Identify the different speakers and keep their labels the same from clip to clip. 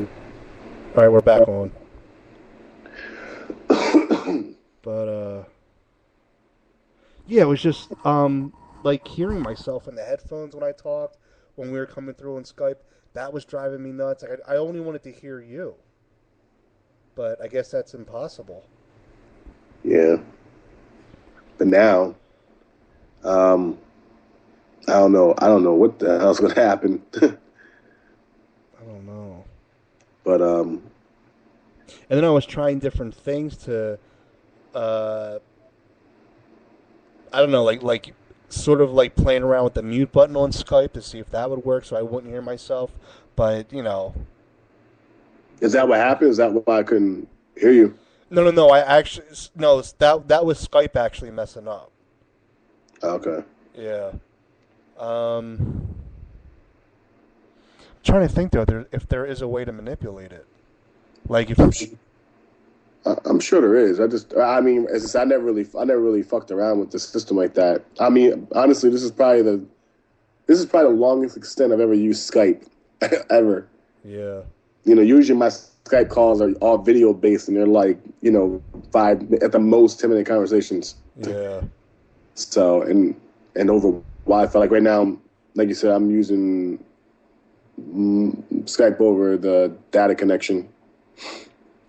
Speaker 1: All right, we're back on. But yeah, it was just like hearing myself in the headphones when I talked when we were coming through on Skype. That was driving me nuts. Like I only wanted to hear you, but I guess that's impossible.
Speaker 2: Yeah, but now, um, I don't know. I don't know what the hell's gonna happen.
Speaker 1: I don't know.
Speaker 2: But
Speaker 1: And then I was trying different things to, uh, I don't know, like sort of like playing around with the mute button on Skype to see if that would work, so I wouldn't hear myself. But
Speaker 2: is that what happened? Is that why I couldn't hear you?
Speaker 1: no. I actually no. That was Skype actually messing up.
Speaker 2: Okay.
Speaker 1: Yeah. Um, Trying to think though, if there is a way to manipulate it. Like if
Speaker 2: I'm s- I'm sure there is. I mean, as I said, I never really fucked around with the system like that. I mean, honestly, this is probably the longest extent I've ever used Skype ever.
Speaker 1: yeah,
Speaker 2: Usually my Skype calls are all video based, and they're like, five at the most 10-minute conversations.
Speaker 1: yeah.
Speaker 2: So and over Wi-Fi, like right now, like you said, I'm using Skype over the data connection.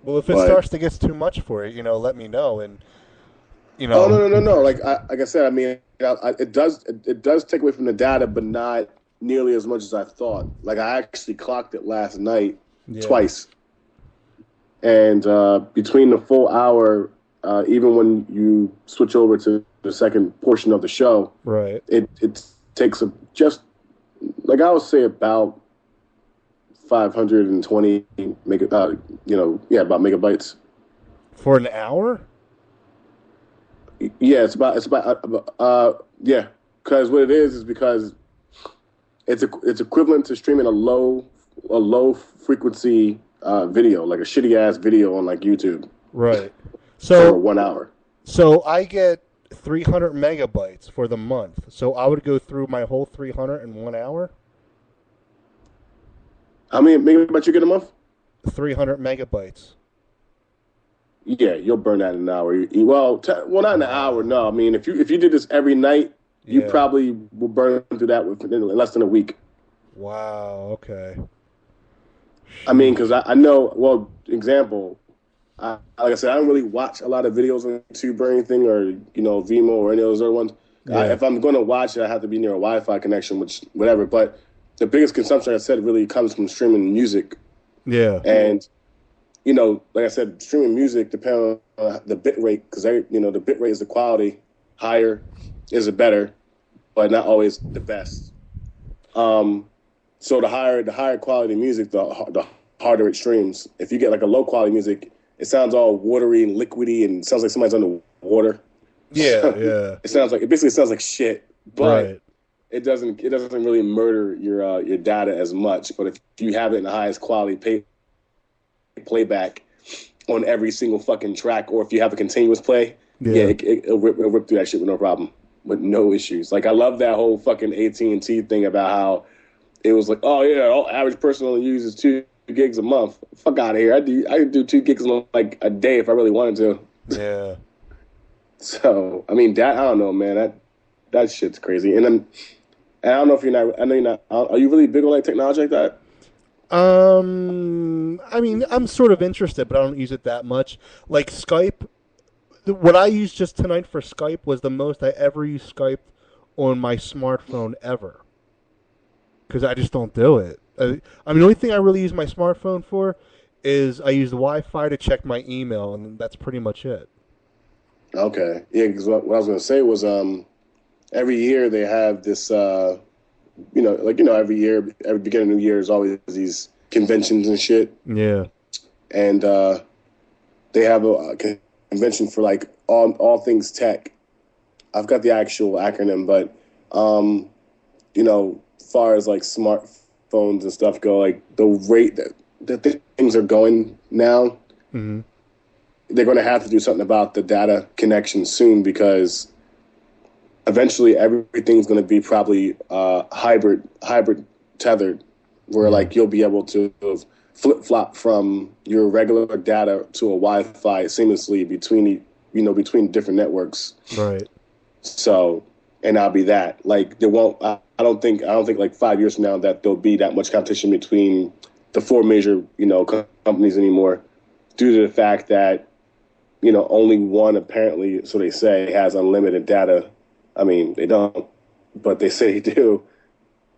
Speaker 1: Well, if it
Speaker 2: But
Speaker 1: starts to get too much for it, let me know. And you
Speaker 2: oh no
Speaker 1: know,
Speaker 2: no no no! Like I said, I mean, it does take away from the data, but not nearly as much as I thought. Like I actually clocked it last night
Speaker 1: yeah,
Speaker 2: twice, and between the full hour, even when you switch over to the second portion of the show,
Speaker 1: right.
Speaker 2: it takes just like I would say about 520 about megabytes.
Speaker 1: For an hour?
Speaker 2: Yeah, yeah, because what it is because it's equivalent to streaming a low frequency video, like a shitty ass video on like YouTube
Speaker 1: Right.
Speaker 2: for
Speaker 1: So
Speaker 2: 1 hour.
Speaker 1: so I get 300 megabytes for the month. So I would go through my whole 300 in 1 hour.
Speaker 2: How many megabytes you get a month?
Speaker 1: 300 megabytes.
Speaker 2: Yeah, you'll burn that in an hour. Well, not in an hour.
Speaker 1: Wow.
Speaker 2: No, I mean if you did this every night, you
Speaker 1: Yeah.
Speaker 2: probably will burn through that within less than a week.
Speaker 1: Wow. Okay.
Speaker 2: I mean, because
Speaker 1: Sheesh.
Speaker 2: I know. Well, example. Like I said, I don't really watch a lot of videos on YouTube or anything, or Vimeo or any of those other ones.
Speaker 1: Yeah.
Speaker 2: If I'm going to watch it, I have to be near a Wi-Fi connection, which whatever. But the biggest consumption, like I said, really comes from streaming music,
Speaker 1: Yeah.
Speaker 2: and like I said, streaming music depends on the bit rate because the bit rate is the quality. Higher is it better, but not always the best. Um, so the higher quality music, the harder it streams. If you get like a low quality music, it sounds all watery and liquidy and sounds like somebody's underwater.
Speaker 1: Yeah. Yeah.
Speaker 2: It basically sounds like shit, but
Speaker 1: Right.
Speaker 2: it doesn't really murder your data as much. But if you have it in the highest quality playback on every single fucking track, or if you have a continuous play, yeah,
Speaker 1: Yeah.
Speaker 2: it'll rip through that shit with no problem, with no issues. Like I love that whole fucking AT&T thing about how it was like, oh yeah, all average person only uses 2 gigs a month. Fuck out of here. I do 2 gigs like a day if I really wanted to.
Speaker 1: Yeah.
Speaker 2: So I mean that I don't know, man. That shit's crazy. And I don't know if you're not. I know you're not. Are you really big on like technology like that?
Speaker 1: I mean, I'm sort of interested, but I don't use it that much. Like Skype, what I used just tonight for Skype was the most I ever used Skype on my smartphone ever. Because I just don't do it. I mean, the only thing I really use my smartphone for is I use the Wi-Fi to check my email, and that's pretty much it.
Speaker 2: Okay, yeah. Because what I was gonna say was, every year they have this, every year, every beginning of New Year, there's always these conventions and shit,
Speaker 1: Yeah.
Speaker 2: and they have a convention for like all things tech. I've got the actual acronym, but as far as like smartphones and stuff go, like the rate that things are going now,
Speaker 1: Hmm.
Speaker 2: they're going to have to do something about the data connection soon because eventually everything's going to be probably hybrid tethered, where
Speaker 1: Yeah.
Speaker 2: like you'll be able to flip flop from your regular data to a Wi-Fi seamlessly between different networks.
Speaker 1: Right.
Speaker 2: So, and I'll be that. Like there won't. I don't think like 5 years from now that there'll be that much competition between the four major companies anymore, due to the fact that only one apparently, so they say, has unlimited data. I mean, they don't, but they say they do.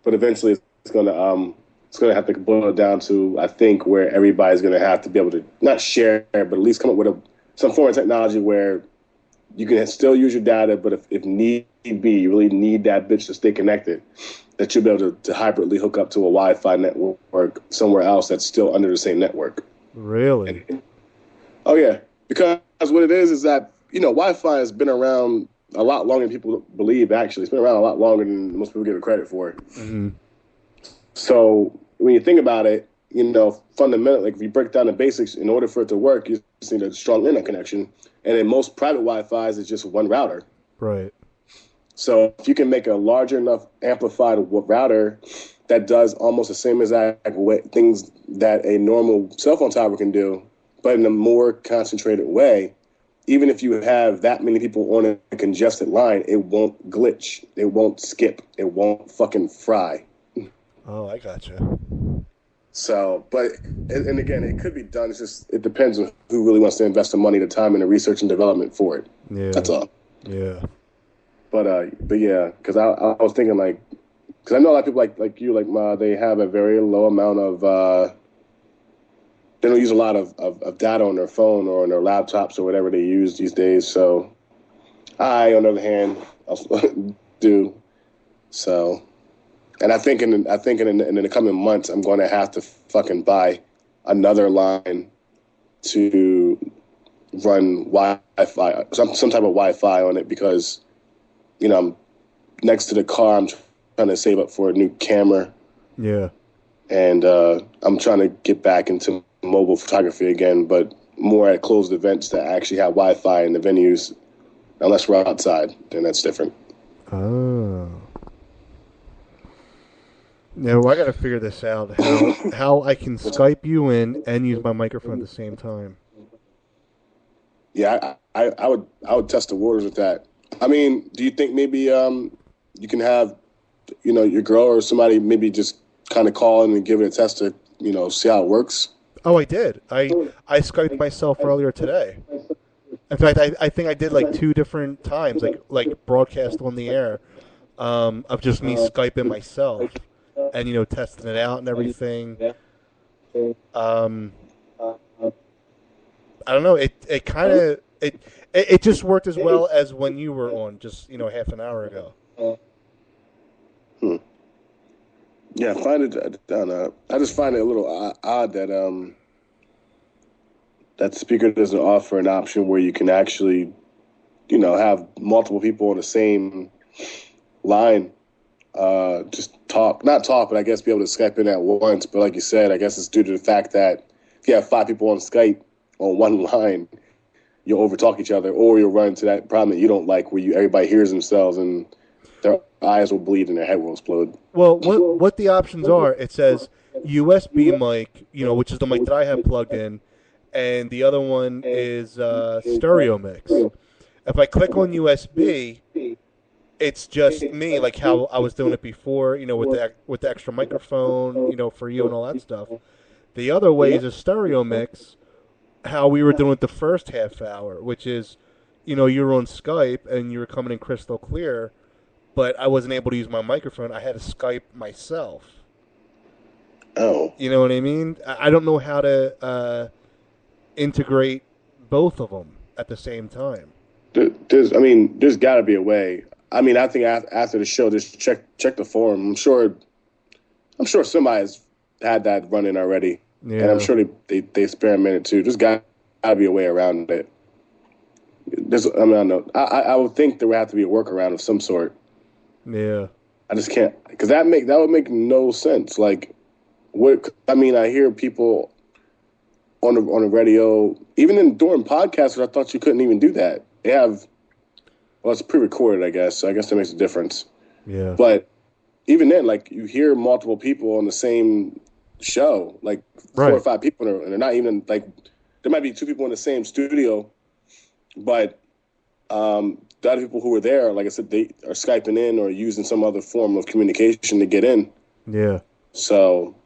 Speaker 2: But eventually, it's gonna have to boil it down to, I think, where everybody's gonna have to be able to not share, but at least come up with some form of technology where you can still use your data, but if need be, you really need that bitch to stay connected, that you'll be able to hybridly hook up to a Wi-Fi network somewhere else that's still under the same network.
Speaker 1: Really?
Speaker 2: Oh yeah, because what it is that Wi-Fi has been around a lot longer than people believe. Actually, it's been around a lot longer than most people give it credit for.
Speaker 1: Mm-hmm.
Speaker 2: So when you think about it, fundamentally, like if you break down the basics, in order for it to work, you just need a strong internet connection. And in most private Wi-Fis, it's just one router.
Speaker 1: Right.
Speaker 2: So if you can make a larger enough amplified router that does almost the same exact things that a normal cell phone tower can do, but in a more concentrated way, even if you have that many people on a congested line, it won't glitch. It won't skip. It won't fucking fry.
Speaker 1: Oh, I gotcha.
Speaker 2: So, and again, it could be done. It depends on who really wants to invest the money, the time, and the research and development for it.
Speaker 1: Yeah.
Speaker 2: That's all.
Speaker 1: Yeah.
Speaker 2: But yeah, because I was thinking because I know a lot of people like you, they have a very low amount of, they don't use a lot of data on their phone or on their laptops or whatever they use these days. So I, on the other hand, do. So, and I think in the coming months, I'm going to have to fucking buy another line to run Wi-Fi, some type of Wi-Fi on it, because I'm next to the car. I'm trying to save up for a new camera.
Speaker 1: Yeah.
Speaker 2: And I'm trying to get back into mobile photography again, but more at closed events that actually have Wi-Fi in the venues. Unless we're outside, then that's different.
Speaker 1: Oh. No, I got to figure this out. How I can Skype you in and use my microphone at the same time.
Speaker 2: Yeah, I would test the waters with that. I mean, do you think maybe you can have your girl or somebody maybe just kind of call in and give it a test to see how it works?
Speaker 1: Oh, I did. I Skyped myself earlier today. In fact, I think I did like 2 different times, like broadcast on the air, of just me Skyping myself, and testing it out and everything. I don't know. It kind of it just worked as well as when you were on just half an hour ago.
Speaker 2: Yeah, I find it. I don't know. I just find it a little odd that that Spreaker doesn't offer an option where you can actually, have multiple people on the same line, just not talk, but I guess be able to Skype in at once. But like you said, I guess it's due to the fact that if you have 5 people on Skype on one line, you'll overtalk each other, or you'll run into that problem that you don't like, where everybody hears themselves and their eyes will bleed and their head will explode.
Speaker 1: Well, what the options are, it says USB mic, which is the mic that I have plugged in, and the other one is stereo mix. If I click on USB, it's just me, like how I was doing it before, with the extra microphone, for you and all that stuff. The other way is a stereo mix, how we were doing it the first half hour, which is, you were on Skype and you were coming in crystal clear, but I wasn't able to use my microphone. I had to Skype myself.
Speaker 2: Oh.
Speaker 1: You know what I mean? I don't know how to integrate both of them at the same time.
Speaker 2: There's got to be a way. I mean, I think after the show, just check the forum. I'm sure somebody's had that running already. Yeah. And I'm sure they experimented too. There's got to be a way around it. I don't know. I would think there would have to be a workaround of some sort.
Speaker 1: Yeah.
Speaker 2: I just can't, because that would make no sense. Like, I hear people on the radio, even during podcasts, I thought you couldn't even do that. They have, well, it's pre-recorded, I guess. So I guess that makes a difference.
Speaker 1: Yeah.
Speaker 2: But even then, like, you hear multiple people on the same show, like four or
Speaker 1: Right.
Speaker 2: five people, and they're not even like there might be two people in the same studio, but the other people who were there, like I said, they are Skyping in or using some other form of communication to get in.
Speaker 1: Yeah.
Speaker 2: So,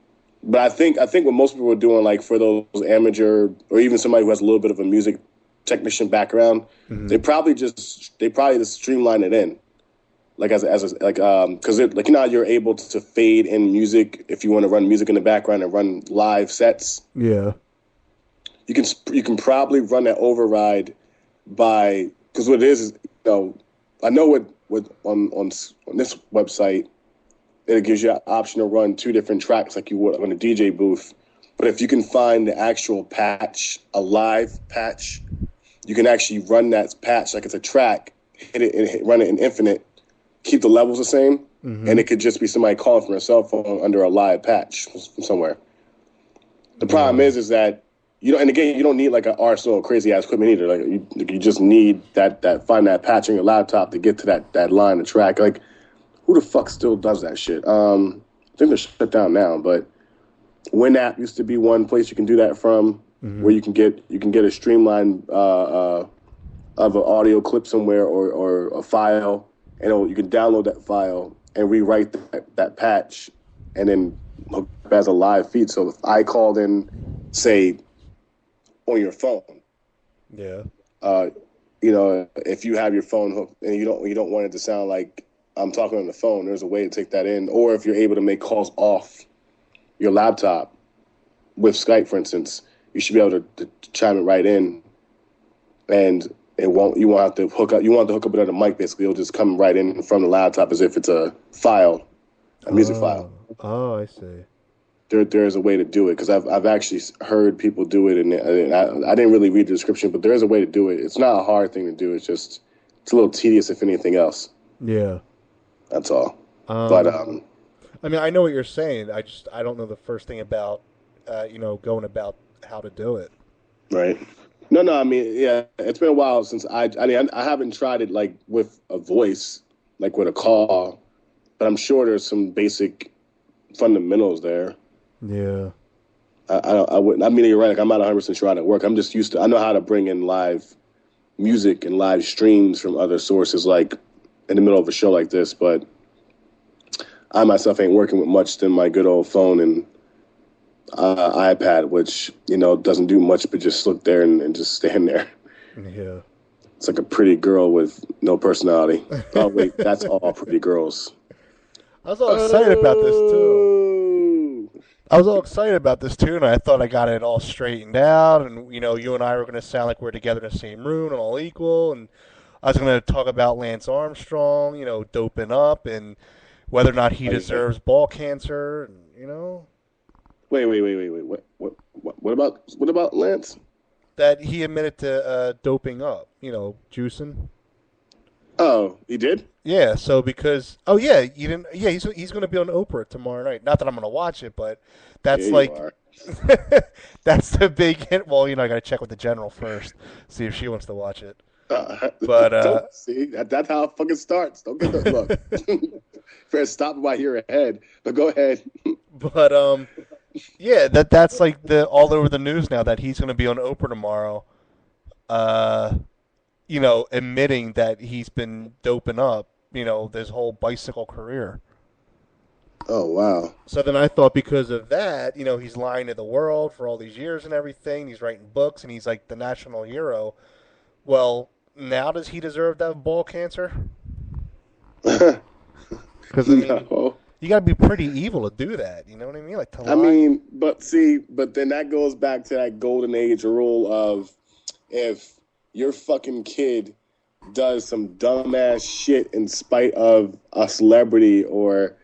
Speaker 2: but I think what most people are doing, like for those amateur or even somebody who has a little bit of a music technician background,
Speaker 1: Mm-hmm.
Speaker 2: they probably just streamline it in, like because like how you're able to fade in music if you want to run music in the background and run live sets.
Speaker 1: Yeah.
Speaker 2: You can probably run that override by because what it is I know what on this website it gives you an option to run two different tracks like you would on a DJ booth. But if you can find the actual patch, a live patch, you can actually run that patch like it's a track, hit it and run it in infinite, keep the levels the same, and it could just be somebody calling from a cell phone under a live patch from somewhere. The problem is that and again, you don't need like an arsenal of crazy ass equipment either. Like you just need that find that patch on your laptop to get to that line of track. Like who the fuck still does that shit? I think they're shut down now, but WinApp used to be one place you can do that from, where you can get a streamline of an audio clip somewhere or a file, and you can download that file and rewrite that patch, and then hook up as a live feed. So if I called in, say, on your phone,
Speaker 1: Yeah.
Speaker 2: if you have your phone hooked and you don't want it to sound like I'm talking on the phone, there's a way to take that in. Or if you're able to make calls off your laptop with Skype, for instance, you should be able to chime it right in, and you won't have to hook up. You won't have to hook up another mic. Basically, it'll just come right in from the laptop as if it's a file, a music file.
Speaker 1: Oh, I see.
Speaker 2: There is a way to do it because I've actually heard people do it, and I didn't really read the description, but there is a way to do it. It's not a hard thing to do. It's a little tedious, if anything else.
Speaker 1: Yeah.
Speaker 2: That's all.
Speaker 1: But I mean, I know what you're saying. I don't know the first thing about going about how to do it.
Speaker 2: Right. No. I mean, yeah, it's been a while since I haven't tried it like with a voice, like with a call, but I'm sure there's some basic fundamentals there.
Speaker 1: Yeah.
Speaker 2: I wouldn't. I mean, you're right. Like, I'm not 100% sure how to work. I'm just used to. I know how to bring in live music and live streams from other sources, like in the middle of a show like this. But I myself ain't working with much than my good old phone and iPad, which doesn't do much but just look there and just stand there.
Speaker 1: Yeah.
Speaker 2: It's like a pretty girl with no personality. Oh wait, that's all pretty girls.
Speaker 1: I was all excited about this too. And I thought I got it all straightened out, and you and I were going to sound like we're together in the same room and all equal, and I was going to talk about Lance Armstrong, doping up, and whether or not he deserves ball cancer, and.
Speaker 2: Wait. What about Lance?
Speaker 1: That he admitted to doping up, juicing.
Speaker 2: Oh, he did?
Speaker 1: Yeah, so because you didn't he's going to be on Oprah tomorrow night. Not that I'm going to watch it, but that's that's the big hint. Well, I got to check with the general first, see if she wants to watch it. But
Speaker 2: see, that's how it fucking starts. Don't get the look. Fair, stop while you're ahead. But go ahead.
Speaker 1: But yeah, that's like all over the news now that he's going to be on Oprah tomorrow. Admitting that he's been doping up, this whole bicycle career.
Speaker 2: Oh, wow.
Speaker 1: So then I thought because of that, he's lying to the world for all these years and everything. He's writing books and he's like the national hero. Well, now does he deserve to have ball cancer? Because
Speaker 2: No.
Speaker 1: you got to be pretty evil to do that. You know what I mean? Like to lie.
Speaker 2: I mean, but then that goes back to that golden age rule of if your fucking kid does some dumbass shit in spite of a celebrity or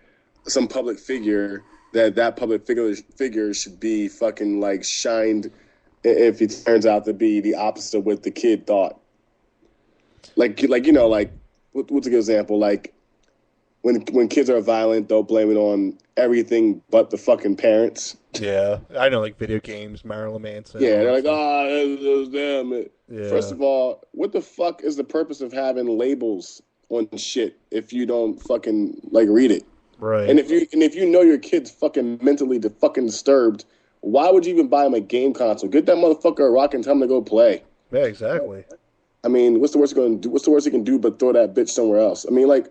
Speaker 2: some public figure, that public figure should be fucking like shined if it turns out to be the opposite of what the kid thought. Like what's a good example? Like when kids are violent, they'll blame it on everything but the fucking parents.
Speaker 1: Yeah, I know, like video games, Marilyn Manson.
Speaker 2: Yeah, they're like, it was them.
Speaker 1: Yeah.
Speaker 2: First of all, what the fuck is the purpose of having labels on shit if you don't fucking like read it?
Speaker 1: Right.
Speaker 2: And if you know your kid's fucking mentally fucking disturbed, why would you even buy him a game console? Get that motherfucker a rock and tell him to go play.
Speaker 1: Yeah, exactly.
Speaker 2: I mean, what's the worst he gonna do? What's the worst he can do but throw that bitch somewhere else? I mean, like,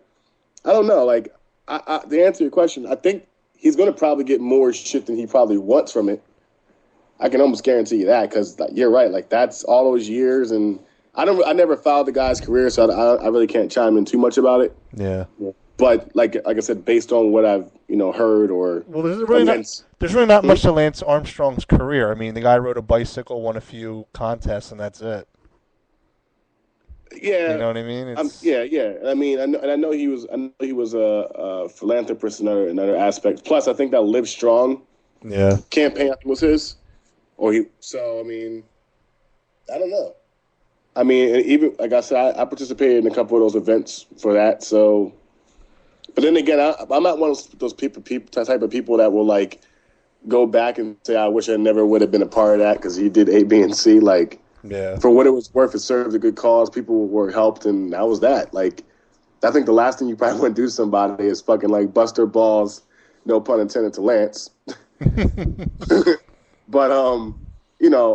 Speaker 2: I don't know. Like, to answer your question, I think he's gonna probably get more shit than he probably wants from it. I can almost guarantee you that because you're right. Like, that's all those years, and I never followed the guy's career, so I really can't chime in too much about it.
Speaker 1: Yeah.
Speaker 2: But like I said, based on what I've heard or
Speaker 1: Well, there's really not much to Lance Armstrong's career. I mean, the guy rode a bicycle, won a few contests, and that's it.
Speaker 2: yeah,
Speaker 1: You know what I mean?
Speaker 2: yeah. I mean, I know he was a philanthropist in other aspects. Plus, I think that Live Strong
Speaker 1: Yeah.
Speaker 2: campaign I think was his, or he. So I mean, I don't know. I mean, even like I said, I participated in a couple of those events for that. So, but then again, I'm not one of those type of people that will like go back and say, I wish I never would have been a part of that because he did A, B, and C. Like,
Speaker 1: Yeah.
Speaker 2: for what it was worth, it served a good cause. People were helped, and that was that. Like, I think the last thing you probably want to do to somebody is fucking like bust their balls, no pun intended to Lance. But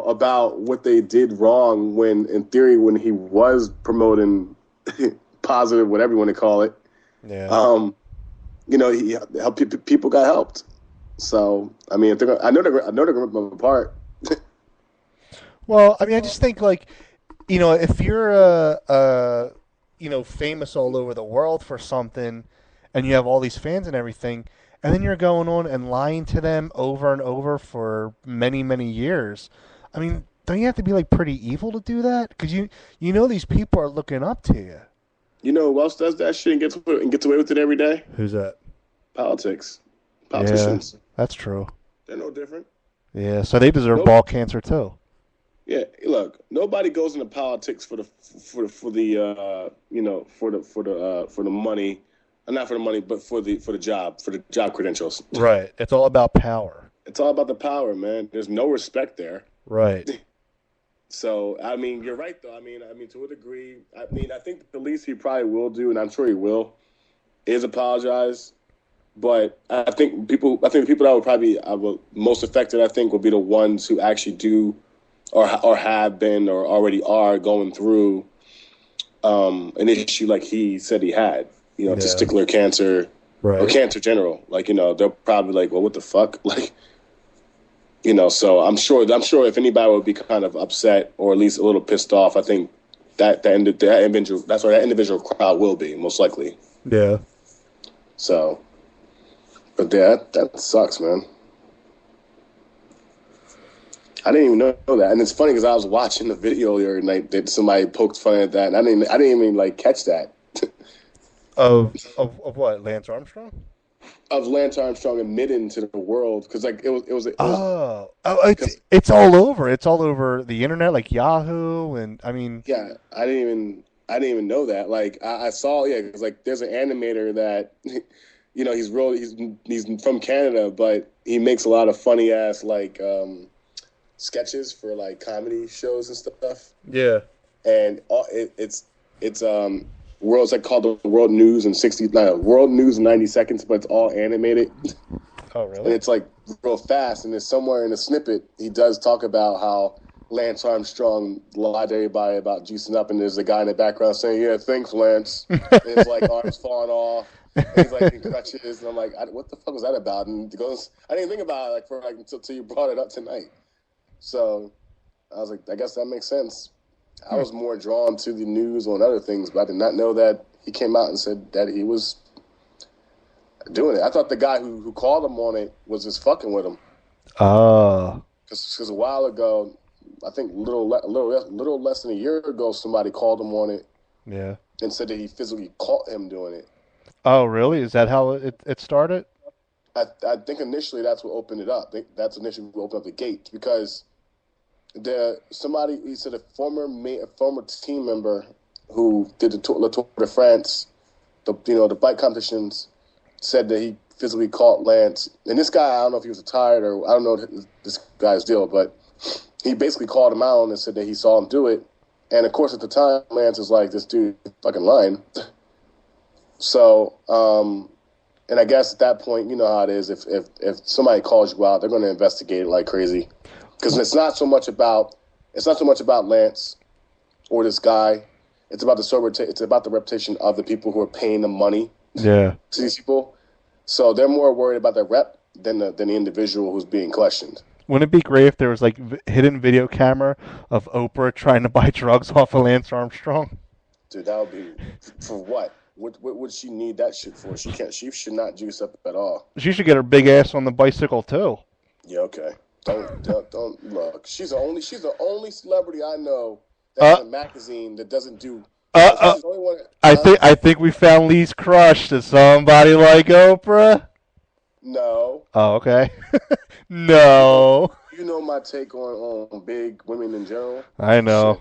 Speaker 2: about what they did wrong when, in theory, when he was promoting positive, whatever you want to call it.
Speaker 1: Yeah.
Speaker 2: He helped people got helped. So I mean, I know they're gonna rip them apart.
Speaker 1: Well, I mean, I just think like, if you're famous all over the world for something, and you have all these fans and everything, and then you're going on and lying to them over and over for many, many years. I mean, don't you have to be like pretty evil to do that? Because you know these people are looking up to you.
Speaker 2: You know who else does that shit and gets away with it every day?
Speaker 1: Who's that?
Speaker 2: Politicians. Yeah,
Speaker 1: That's true.
Speaker 2: they're no different.
Speaker 1: Yeah, so they deserve ball cancer too.
Speaker 2: Yeah, look, nobody goes into politics for the money, not for the money, but for the job credentials.
Speaker 1: Right. It's all about power.
Speaker 2: It's all about the power, man. There's no respect there.
Speaker 1: Right.
Speaker 2: So I mean, you're right though. I mean, to a degree. I mean, I think the least he probably will do, and I'm sure he will, is apologize. But I think the people that would probably most affected, I think, will be the ones who actually do, or have been, or already are going through an issue like he said he had, testicular cancer,
Speaker 1: right,
Speaker 2: or cancer general. Like, they're probably like, well, what the fuck, like. So I'm sure if anybody would be kind of upset or at least a little pissed off, I think that individual crowd will be most likely.
Speaker 1: Yeah.
Speaker 2: So, but yeah, that sucks, man. I didn't even know that, and it's funny because I was watching the video the other night that somebody poked fun at that, and I didn't even like catch that.
Speaker 1: Of what? Lance Armstrong?
Speaker 2: Of Lance Armstrong admitting to the world, because like it was
Speaker 1: it's all over. It's all over the internet, like Yahoo, and I mean,
Speaker 2: yeah, I didn't even know that. Like I saw, because like there's an animator that, he's from Canada, but he makes a lot of funny ass like sketches for like comedy shows and stuff.
Speaker 1: Yeah,
Speaker 2: and it's world's like called the World News in World News in 90 seconds, but it's all animated.
Speaker 1: Oh, really?
Speaker 2: And it's like real fast. And there's somewhere in the snippet he does talk about how Lance Armstrong lied to everybody about juicing up, and there's a guy in the background saying, "Yeah, thanks, Lance." And his like arms falling off, and he's like in crutches, and I'm like, "What the fuck was that about?" And he goes, "I didn't think about it until you brought it up tonight." So I was like, I guess that makes sense. I was more drawn to the news on other things, but I did not know that he came out and said that he was doing it. I thought the guy who called him on it was just fucking with him.
Speaker 1: Oh.
Speaker 2: Because a while ago, I think little less than a year ago, somebody called him on it.
Speaker 1: Yeah.
Speaker 2: And said that he physically caught him doing it.
Speaker 1: Oh, really? Is that how it started?
Speaker 2: I think initially that's what opened it up. That's initially what opened up the gate, because he said a former team member who did the Tour de France, the bike competitions, said that he physically caught Lance. And this guy, I don't know if he was retired or I don't know this guy's deal, but he basically called him out and said that he saw him do it. And of course, at the time, Lance is like, this dude fucking lying. So And I guess at that point, you know how it is. If somebody calls you out, they're going to investigate it like crazy, because it's not so much about Lance or this guy. It's about the reputation of the people who are paying the money
Speaker 1: Yeah.
Speaker 2: to these people. So they're more worried about their rep than the individual who's being questioned.
Speaker 1: Wouldn't it be great if there was like hidden video camera of Oprah trying to buy drugs off of Lance Armstrong?
Speaker 2: Dude, that would be for what? What would she need that shit for? She can't. She should not juice up at all.
Speaker 1: She should get her big ass on the bicycle too.
Speaker 2: Yeah, okay. Don't look. She's the only celebrity I know that's in a magazine that doesn't do. She's the only one.
Speaker 1: I think we found Lee's crush to somebody like Oprah.
Speaker 2: No.
Speaker 1: Oh, okay. No.
Speaker 2: You know my take on big women in general.
Speaker 1: I know.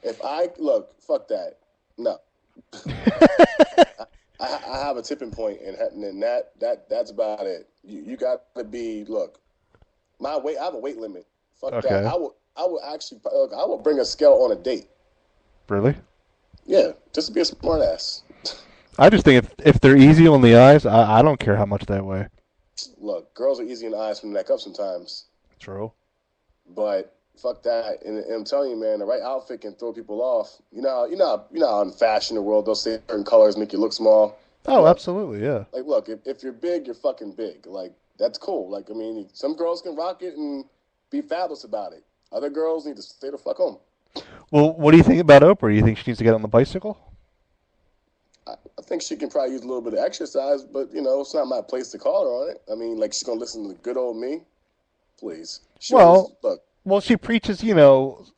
Speaker 2: Shit. If I look, fuck that. No. I have a tipping point, and that's about it. You got to be look. My weight, I have a weight limit. Fuck
Speaker 1: Okay.
Speaker 2: that. I will actually look. I will bring a scale on a date.
Speaker 1: Really?
Speaker 2: Yeah, just to be a smart ass.
Speaker 1: I just think if they're easy on the eyes, I don't care how much they weigh.
Speaker 2: Look, girls are easy in the eyes from the neck up sometimes.
Speaker 1: True.
Speaker 2: But fuck that. And I'm telling you, man, the right outfit can throw people off. You know how in fashion the world they'll say certain colors make you look small.
Speaker 1: Oh,
Speaker 2: Look,
Speaker 1: absolutely, yeah.
Speaker 2: Like, look, if you're big, you're fucking big. Like, that's cool. Like, I mean, some girls can rock it and be fabulous about it. Other girls need to stay the fuck home.
Speaker 1: Well, what do you think about Oprah? Do you think she needs to get on the bicycle?
Speaker 2: I think she can probably use a little bit of exercise, but, it's not my place to call her on it. I mean, like, she's going to listen to good old me? Please.
Speaker 1: Well, she preaches,
Speaker 2: She talks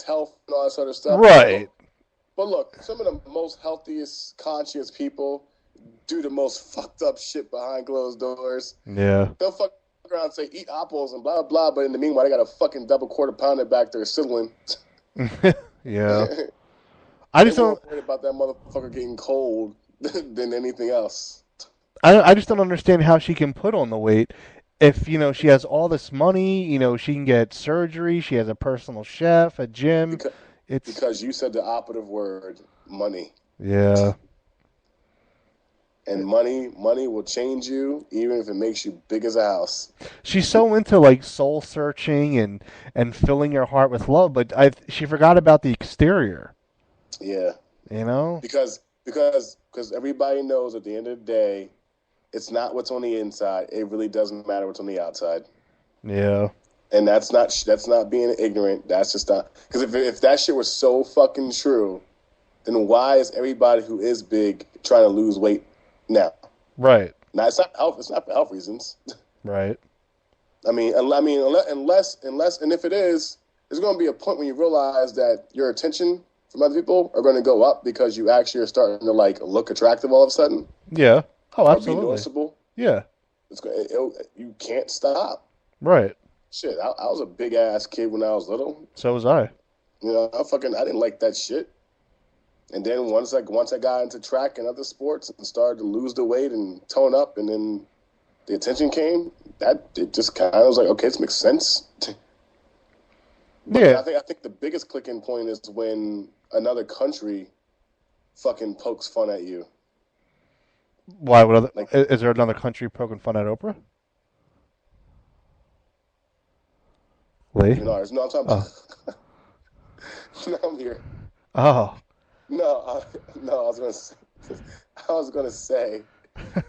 Speaker 2: health and all that sort of stuff.
Speaker 1: Right.
Speaker 2: But look, some of the most healthiest, conscious people do the most fucked up shit behind closed doors.
Speaker 1: Yeah.
Speaker 2: They'll fuck around and say, eat apples and blah, blah, but in the meanwhile, they got a fucking double quarter pounder back there sizzling.
Speaker 1: Yeah. I just
Speaker 2: They're
Speaker 1: don't.
Speaker 2: more worried about that motherfucker getting cold than anything else.
Speaker 1: I just don't understand how she can put on the weight if she has all this money. She can get surgery. She has a personal chef, a gym.
Speaker 2: Because you said the operative word, money.
Speaker 1: Yeah.
Speaker 2: And money will change you, even if it makes you big as a house.
Speaker 1: She's so into like soul searching and filling her heart with love, but she forgot about the exterior.
Speaker 2: Yeah.
Speaker 1: Because
Speaker 2: Because everybody knows at the end of the day, it's not what's on the inside. It really doesn't matter what's on the outside.
Speaker 1: Yeah.
Speaker 2: And that's not being ignorant. That's just not, because if that shit was so fucking true, then why is everybody who is big trying to lose weight now?
Speaker 1: Right.
Speaker 2: Now it's not health. It's not for health reasons.
Speaker 1: Right.
Speaker 2: I mean, unless, and if it is, there's going to be a point when you realize that your attention from other people are going to go up because you actually are starting to like look attractive all of a sudden.
Speaker 1: Yeah. Oh,
Speaker 2: Or
Speaker 1: absolutely.
Speaker 2: be noticeable.
Speaker 1: Yeah.
Speaker 2: You can't stop.
Speaker 1: Right.
Speaker 2: Shit, I was a big ass kid when I was little.
Speaker 1: So was I.
Speaker 2: I didn't like that shit. And then once I got into track and other sports and started to lose the weight and tone up, and then the attention came, it just kind of was like, okay, this makes sense. But
Speaker 1: Yeah.
Speaker 2: I think the biggest clicking point is when another country fucking pokes fun at you.
Speaker 1: Why would is there another country poking fun at Oprah? Lee?
Speaker 2: No, I'm talking about. No, I'm here.
Speaker 1: Oh.
Speaker 2: No, I was gonna say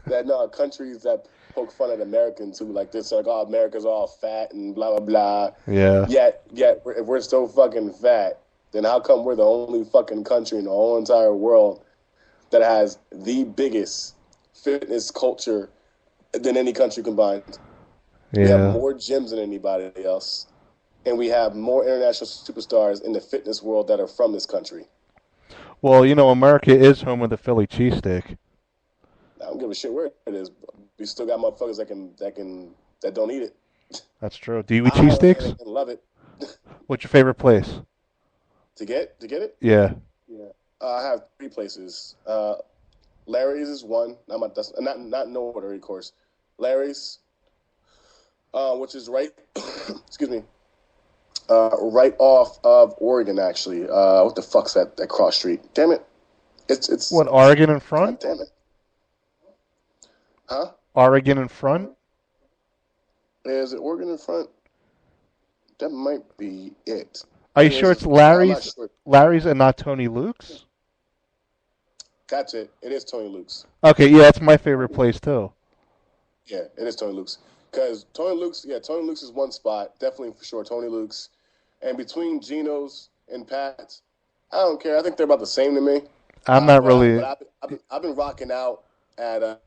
Speaker 2: that countries that poke fun at Americans who like this, like, oh, America's all fat and blah blah blah.
Speaker 1: Yeah.
Speaker 2: Yet if we're so fucking fat, then how come we're the only fucking country in the whole entire world that has the biggest fitness culture than any country combined?
Speaker 1: Yeah.
Speaker 2: We have more gyms than anybody else, and we have more international superstars in the fitness world that are from this country.
Speaker 1: Well, America is home of the Philly cheesesteak.
Speaker 2: I don't give a shit where it is. We still got motherfuckers that don't eat it.
Speaker 1: That's true. Do you eat cheesesteaks?
Speaker 2: And love it.
Speaker 1: What's your favorite place?
Speaker 2: To get it?
Speaker 1: Yeah.
Speaker 2: Yeah. I have 3 places. Larry's is one. Not in order, of course. Larry's, which is right. Excuse me. Right off of Oregon, actually. What the fuck's that cross street? Damn it! It's
Speaker 1: What, Oregon in front?
Speaker 2: God damn it! Huh?
Speaker 1: Oregon in front?
Speaker 2: Is it Oregon in front? That might be it.
Speaker 1: Are you
Speaker 2: It
Speaker 1: sure
Speaker 2: is.
Speaker 1: it's
Speaker 2: I'm not
Speaker 1: Larry's
Speaker 2: sure.
Speaker 1: Larry's and not Tony Luke's?
Speaker 2: That's it. It is Tony Luke's.
Speaker 1: Okay, yeah, that's my favorite place too.
Speaker 2: Yeah, it is Tony Luke's. Because Tony Luke's, yeah, Tony Luke's is one spot, definitely for sure. Tony Luke's, and between Geno's and Pat's, I don't care. I think they're about the same to me.
Speaker 1: I'm not
Speaker 2: But
Speaker 1: really
Speaker 2: I've been rocking out at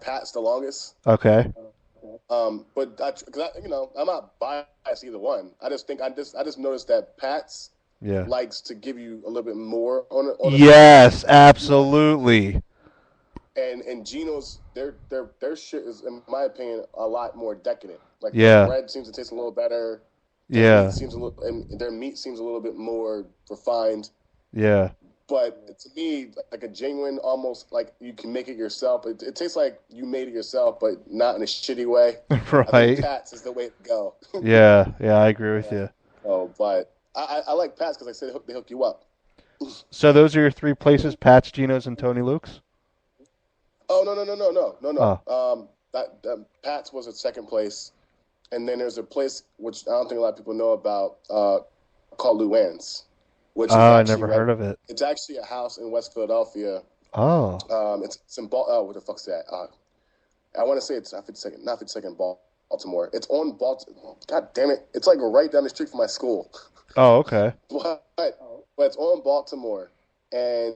Speaker 2: Pat's the longest.
Speaker 1: okay.
Speaker 2: But you know, I'm not biased either one. I just think I just noticed that Pat's
Speaker 1: Yeah.
Speaker 2: likes to give you a little bit more on a side.
Speaker 1: Yes, absolutely.
Speaker 2: And Geno's their shit is, in my opinion, a lot more decadent. Like their
Speaker 1: Yeah.
Speaker 2: bread seems to taste a little better.
Speaker 1: Yeah.
Speaker 2: Their meat seems a little bit more refined.
Speaker 1: Yeah.
Speaker 2: But to me, like a genuine, almost like you can make it yourself. It tastes like you made it yourself, but not in a shitty way. I think
Speaker 1: Right.
Speaker 2: Pat's is the way to go.
Speaker 1: Yeah. Yeah, I agree with you.
Speaker 2: Oh, but I like Pat's because I said they hook you up.
Speaker 1: So those are your three places, Pat's, Geno's, and Tony Luke's?
Speaker 2: Oh no.
Speaker 1: Oh.
Speaker 2: That Pat's was at second place, and then there's a place which I don't think a lot of people know about called Luann's, which is
Speaker 1: Oh, I
Speaker 2: actually
Speaker 1: never
Speaker 2: right.
Speaker 1: heard of it.
Speaker 2: It's actually a house in West Philadelphia.
Speaker 1: Oh.
Speaker 2: It's in what the fuck's that? I want to say it's not 52nd Baltimore. It's on Baltimore. God damn it! It's like right down the street from my school.
Speaker 1: Oh, okay.
Speaker 2: But it's on Baltimore, and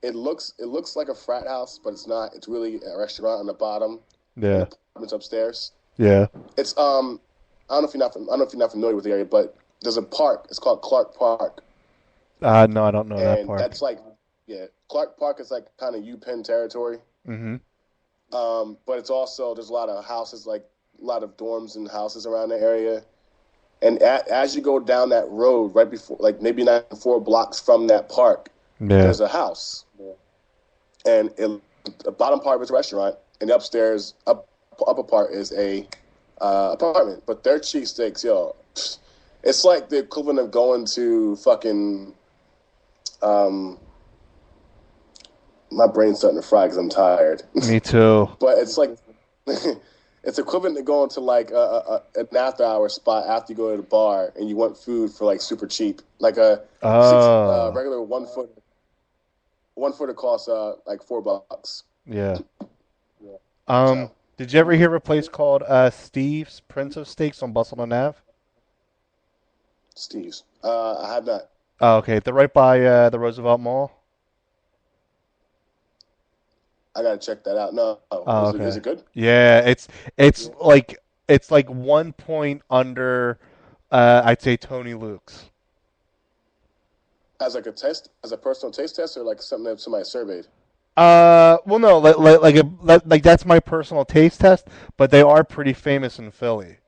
Speaker 2: it looks like a frat house, but it's not. It's really a restaurant on the bottom, and
Speaker 1: Yeah.
Speaker 2: apartments upstairs.
Speaker 1: Yeah.
Speaker 2: It's I don't know if you're not familiar with the area, but there's a park. It's called Clark Park,
Speaker 1: No, I don't know that
Speaker 2: and
Speaker 1: part.
Speaker 2: that's like yeah, Clark Park is like kind of UPenn territory.
Speaker 1: Mm-hmm.
Speaker 2: But it's also there's a lot of houses, like a lot of dorms and houses around the area. And as you go down that road, right before, like maybe not 4 blocks from that park,
Speaker 1: Yeah.
Speaker 2: there's a house, and the bottom part of it's a restaurant, and the upper part is a apartment. But their cheesesteaks, yo, it's like the equivalent of going to fucking. My brain's starting to fry because I'm tired.
Speaker 1: Me too.
Speaker 2: But it's like it's equivalent to going to like an after hour spot after you go to the bar and you want food for like super cheap, like a
Speaker 1: Oh.
Speaker 2: regular 1 foot. 1 footer costs like $4.
Speaker 1: Yeah.
Speaker 2: So
Speaker 1: Did you ever hear of a place called Steve's Prince of Steaks on Bustle and Ave?
Speaker 2: Steve's, I have not.
Speaker 1: Oh, okay. They're right by the Roosevelt Mall.
Speaker 2: I gotta check that out. No,
Speaker 1: Oh,
Speaker 2: is
Speaker 1: okay.
Speaker 2: it good
Speaker 1: Yeah, it's like 1 point under I'd say Tony Luke's.
Speaker 2: as like a test, as a personal taste test, or like something that somebody surveyed?
Speaker 1: Well, no, like that's my personal taste test, but they are pretty famous in Philly.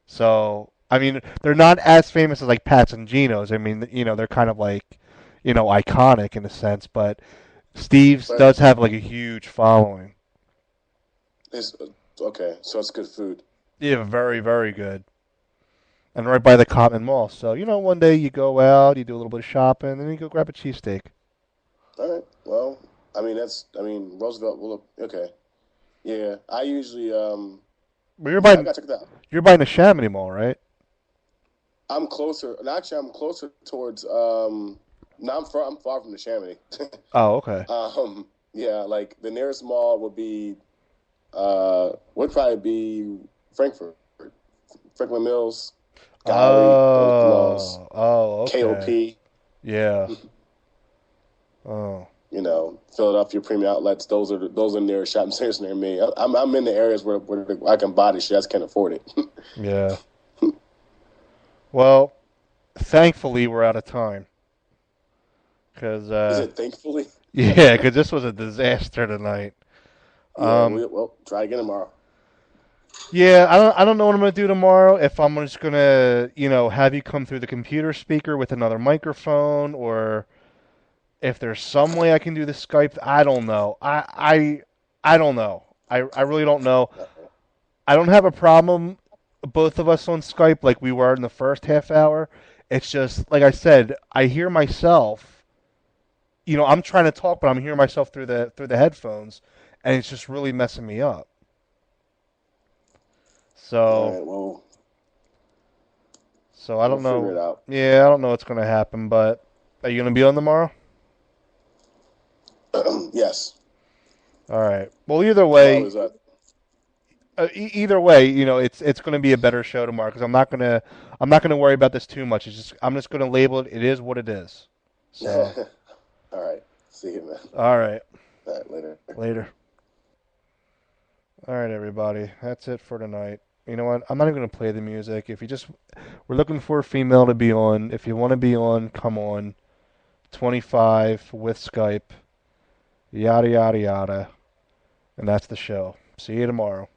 Speaker 1: So, I mean, they're not as famous as like Pat's and Geno's. I mean, they're kind of like, iconic in a sense, but Steve's
Speaker 2: But
Speaker 1: does have like a huge following.
Speaker 2: it's okay, so it's good food.
Speaker 1: Yeah, very, very good. And right by the Common Mall. So, one day you go out, you do a little bit of shopping, and then you go grab a cheesesteak.
Speaker 2: All right. Well, I mean Roosevelt. Well, look, okay. Yeah, I usually
Speaker 1: But you're
Speaker 2: yeah, I
Speaker 1: buying
Speaker 2: gotta check that out.
Speaker 1: you're buying the Chamonix Mall, right?
Speaker 2: I'm closer, and actually, I'm closer towards. No, I'm far from the Chamonix.
Speaker 1: Oh, okay.
Speaker 2: Yeah, like the nearest mall would probably be Frankfurt, Franklin Mills, Gallery, those malls,
Speaker 1: Oh, okay.
Speaker 2: KOP.
Speaker 1: Yeah. Oh,
Speaker 2: You know, Philadelphia Premium Outlets. Those are near shopping centers near me. I'm in the areas where I can buy this shit. I just can't afford it.
Speaker 1: yeah. Well, thankfully we're out of time. Cause
Speaker 2: Is it thankfully?
Speaker 1: yeah, cause this was a disaster tonight.
Speaker 2: Yeah.
Speaker 1: Um,
Speaker 2: Well, try again tomorrow.
Speaker 1: yeah, I don't know what I'm gonna do tomorrow. If I'm just gonna, have you come through the computer speaker with another microphone, or if there's some way I can do the Skype. I don't know. I don't know. I really don't know. I don't have a problem, both of us on Skype like we were in the first half hour. It's just like I said, I hear myself. I'm trying to talk, but I'm hearing myself through the headphones, and it's just really messing me up.
Speaker 2: All
Speaker 1: So,
Speaker 2: right. Well,
Speaker 1: so I
Speaker 2: we'll
Speaker 1: don't
Speaker 2: figure it
Speaker 1: know.
Speaker 2: out.
Speaker 1: Yeah, I don't know what's going to happen, but are you going to be on tomorrow?
Speaker 2: Yes.
Speaker 1: All right. Well, either
Speaker 2: Tomorrow
Speaker 1: way,
Speaker 2: is
Speaker 1: either way, it's going to be a better show tomorrow because I'm not gonna worry about this too much. I'm just going to label it. It is what it is. So,
Speaker 2: All right. See you, man.
Speaker 1: all right.
Speaker 2: All right. Later.
Speaker 1: Later. All right, everybody. That's it for tonight. You know what? I'm not even going to play the music. If you just we're looking for a female to be on. If you want to be on, come on. 25 with Skype. Yada yada yada. And that's the show. See you tomorrow.